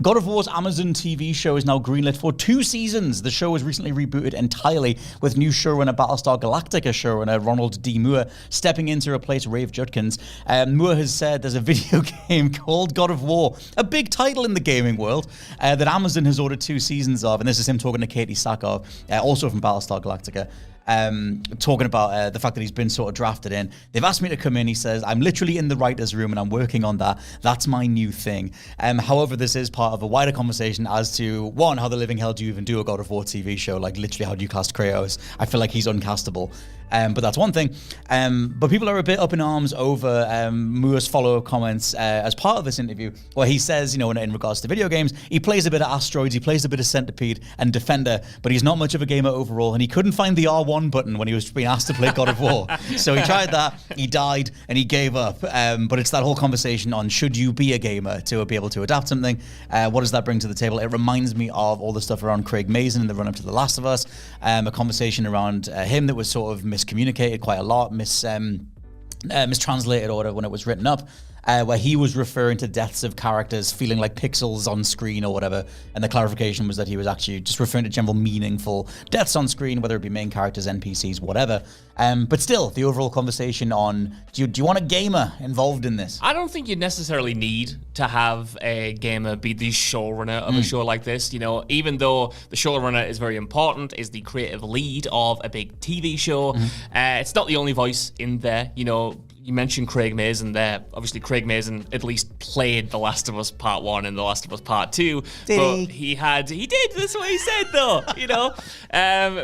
God of War's Amazon TV show is now greenlit for 2 seasons. The show was recently rebooted entirely with new showrunner Battlestar Galactica showrunner Ronald D. Moore stepping in to replace Rafe Judkins. Moore has said there's a video game called God of War, a big title in the gaming world, that Amazon has ordered 2 seasons of, and this is him talking to Katie Sackhoff, also from Battlestar Galactica. Talking about the fact that he's been sort of drafted in. They've asked me to come in. He says, I'm literally in the writer's room and I'm working on that. That's my new thing. However, this is part of a wider conversation as to, one, how the living hell do you even do a God of War TV show? Like, literally, how do you cast Kratos? I feel like he's uncastable. But that's one thing. But people are a bit up in arms over Moore's follow-up comments as part of this interview, where he says, in regards to video games, he plays a bit of Asteroids, he plays a bit of Centipede and Defender, but he's not much of a gamer overall, and he couldn't find the R1 button when he was being asked to play God of War. So he tried that, he died, and he gave up. But it's that whole conversation on, should you be a gamer to be able to adapt something? What does that bring to the table? It reminds me of all the stuff around Craig Mazin in the run-up to The Last of Us, a conversation around him that was sort of miscommunicated quite a lot, mistranslated or when it was written up, where he was referring to deaths of characters feeling like pixels on screen or whatever, and the clarification was that he was actually just referring to general meaningful deaths on screen, whether it be main characters, NPCs, whatever. But still, the overall conversation on, do you want a gamer involved in this? I don't think you necessarily need to have a gamer be the showrunner of a show like this. Even though the showrunner is very important, is the creative lead of a big TV show, it's not the only voice in there. You mentioned Craig Mazin there. Obviously, Craig Mazin at least played The Last of Us Part 1 and The Last of Us Part 2. He did. That's what he said, though,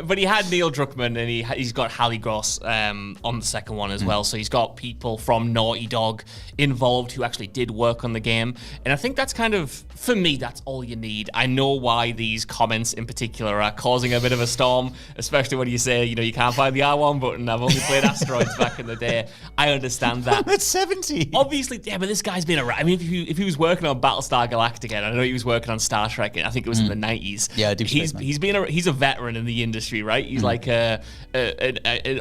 But he had Neil Druckmann, and he's got Hallie Gross on the second one as well. So he's got people from Naughty Dog involved who actually did work on the game. And I think that's kind of, for me, that's all you need. I know why these comments in particular are causing a bit of a storm, especially when you say, you can't find the R1 button. I've only played Asteroids back in the day. I understand that. I'm at 70. Obviously, yeah, but this guy's been around. I mean, if he was working on Battlestar Galactica, and I know he was working on Star Trek, I think it was in the 90s. Yeah, he's a veteran in the industry, right? He's like an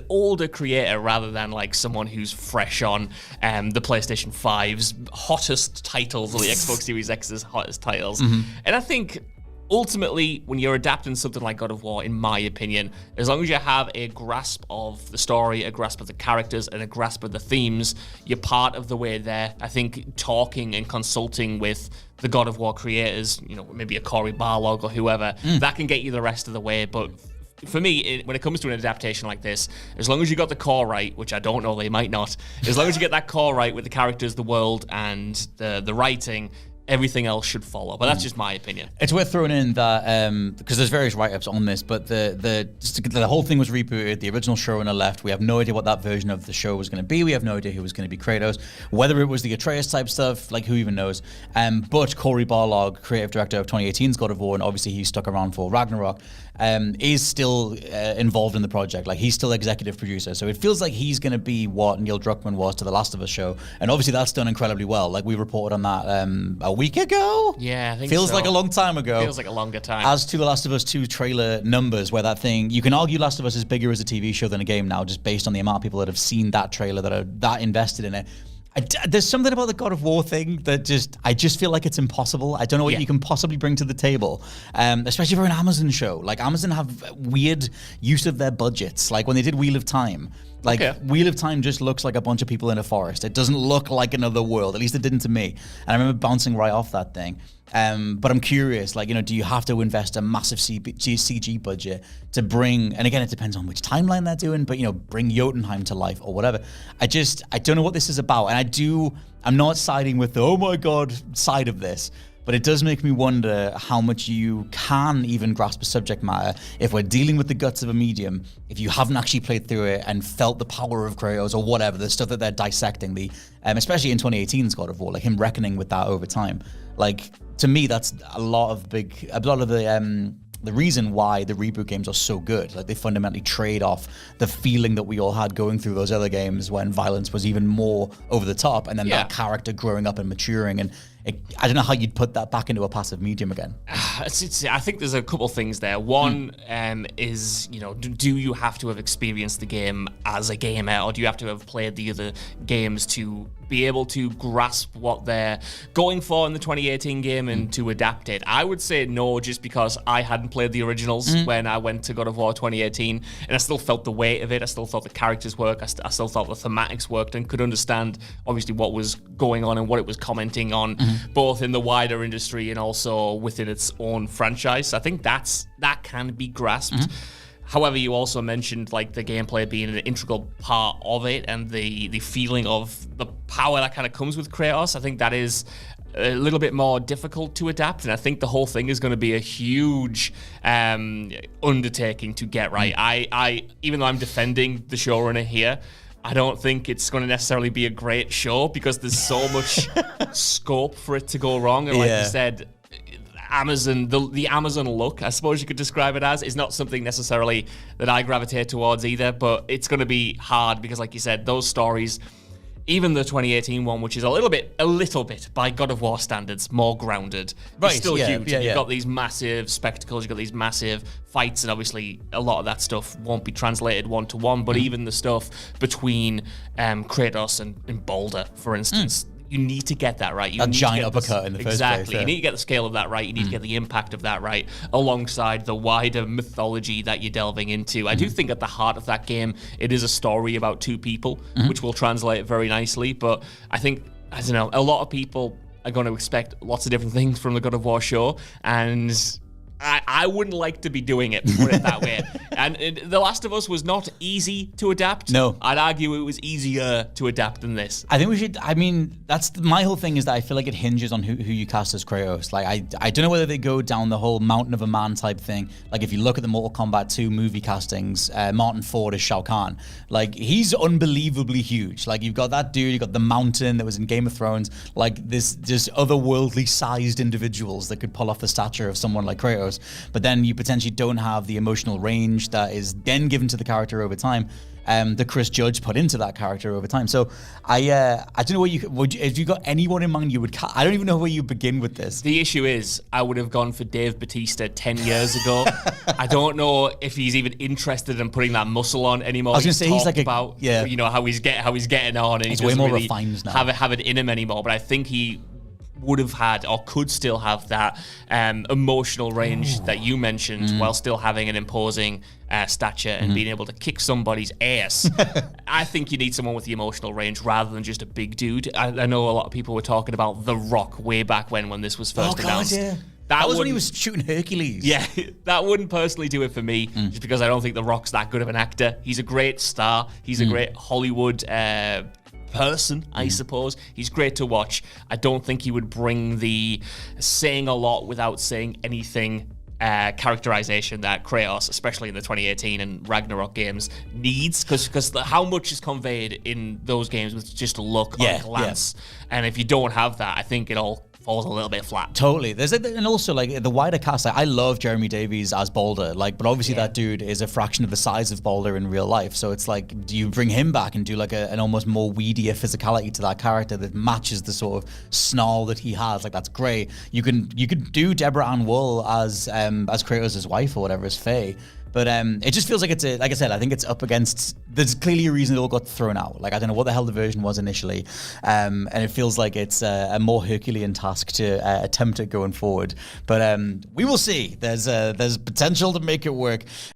older creator rather than like someone who's fresh on the PlayStation 5's hottest titles or the Xbox Series X's hottest titles. And I think ultimately, when you're adapting something like God of War, in my opinion, as long as you have a grasp of the story, a grasp of the characters, and a grasp of the themes, you're part of the way there. I think talking and consulting with the God of War creators, maybe a Cory Barlog or whoever, that can get you the rest of the way. But for me, when it comes to an adaptation like this, as long as you got the core right, which I don't know, they might not, as long as you get that core right with the characters, the world, and the writing, everything else should follow. But that's just my opinion. It's worth throwing in that, because there's various write-ups on this, but the whole thing was rebooted. The original showrunner left. We have no idea what that version of the show was going to be. We have no idea who was going to be Kratos. Whether it was the Atreus type stuff, like, who even knows? But Cory Barlog, creative director of 2018's God of War, and obviously he's stuck around for Ragnarok, is still involved in the project. Like, he's still executive producer. So it feels like he's going to be what Neil Druckmann was to The Last of Us show. And obviously that's done incredibly well. Like, we reported on that a week ago? Yeah, I think Feels so. like a long time ago. Feels like a longer time. As to The Last of Us 2 trailer numbers, where that thing, you can argue Last of Us is bigger as a TV show than a game now, just based on the amount of people that have seen that trailer, that are that invested in it. There's something about the God of War thing that I just feel like it's impossible. I don't know what you can possibly bring to the table, especially for an Amazon show. Like, Amazon have weird use of their budgets. Like, when they did Wheel of Time, Wheel of Time just looks like a bunch of people in a forest. It doesn't look like another world. At least it didn't to me. And I remember bouncing right off that thing. But I'm curious, do you have to invest a massive CG budget to bring, and again, it depends on which timeline they're doing, but, bring Jotunheim to life or whatever. I don't know what this is about. And I'm not siding with the, oh my God, side of this. But it does make me wonder how much you can even grasp a subject matter if we're dealing with the guts of a medium, if you haven't actually played through it and felt the power of Kratos or whatever, the stuff that they're dissecting, especially in 2018's God of War, like him reckoning with that over time. Like, to me, that's a lot of the reason why the reboot games are so good. Like, they fundamentally trade off the feeling that we all had going through those other games when violence was even more over the top, and then that character growing up and maturing. And I don't know how you'd put that back into a passive medium again. I think there's a couple things there. One is, do you have to have experienced the game as a gamer, or do you have to have played the other games to be able to grasp what they're going for in the 2018 game and to adapt it? I would say no, just because I hadn't played the originals when I went to God of War 2018, and I still felt the weight of it. I still thought the characters worked. I still thought the thematics worked, and could understand obviously what was going on and what it was commenting on, both in the wider industry and also within its own franchise. I think that can be grasped. However, you also mentioned like the gameplay being an integral part of it, and the feeling of the power that kind of comes with Kratos. I think that is a little bit more difficult to adapt, and I think the whole thing is going to be a huge undertaking to get right. I even though I'm defending the showrunner here, I don't think it's going to necessarily be a great show, because there's so much scope for it to go wrong. And like you said, Amazon, the Amazon look, I suppose you could describe it as, is not something necessarily that I gravitate towards either, but it's going to be hard because, like you said, those stories, even the 2018 one, which is a little bit by God of War standards, more grounded, is still huge. You've got these massive spectacles, you've got these massive fights, and obviously a lot of that stuff won't be translated one-to-one, but even the stuff between Kratos and Boulder, for instance, you need to get that right. You that need giant to get uppercut in the first place. Exactly. You need to get the scale of that right. You need to get the impact of that right, alongside the wider mythology that you're delving into. I do think at the heart of that game, it is a story about two people, which will translate very nicely. But I think, I don't know, a lot of people are going to expect lots of different things from the God of War show, and I wouldn't like to be doing it, put it that way. And The Last of Us was not easy to adapt. No. I'd argue it was easier to adapt than this. I think we should, that's my whole thing, is that I feel like it hinges on who you cast as Kratos. Like, I don't know whether they go down the whole Mountain of a Man type thing. Like, if you look at the Mortal Kombat 2 movie castings, Martin Ford is Shao Kahn. Like, he's unbelievably huge. Like, you've got that dude, you've got the mountain that was in Game of Thrones. Like, this just otherworldly sized individuals that could pull off the stature of someone like Kratos. But then you potentially don't have the emotional range that is then given to the character over time, that Chris Judge put into that character over time. So I don't know if you got anyone in mind you would I don't even know where you begin with this. The issue is, I would have gone for Dave Bautista 10 years ago. I don't know if he's even interested in putting that muscle on anymore. I was going to say he's like about you know how he's getting on, and he's he way doesn't more really refined now. have it in him anymore. But I think he would have had, or could still have, that emotional range that you mentioned, while still having an imposing stature and being able to kick somebody's ass. I think you need someone with the emotional range rather than just a big dude. I know a lot of people were talking about The Rock way back when this was first announced. Yeah. That was when he was shooting Hercules. Yeah, that wouldn't personally do it for me, just because I don't think The Rock's that good of an actor. He's a great star. He's a great Hollywood person, I suppose. He's great to watch. I don't think he would bring the saying a lot without saying anything characterization that Kratos, especially in the 2018 and Ragnarok games, needs, because how much is conveyed in those games with just a look or a glance. And if you don't have that, I think it all falls a little bit flat. Totally. And also, like, the wider cast, I love Jeremy Davies as Boulder, like, but obviously that dude is a fraction of the size of Boulder in real life. So it's like, do you bring him back and do like an almost more weedier physicality to that character that matches the sort of snarl that he has? Like, that's great. You could do Deborah Ann Woll as Kratos' wife or whatever, as Faye. But it just feels like like I said, I think it's up against, there's clearly a reason it all got thrown out. Like, I don't know what the hell the version was initially. And it feels like it's a more Herculean task to attempt it going forward. But we will see. There's potential to make it work.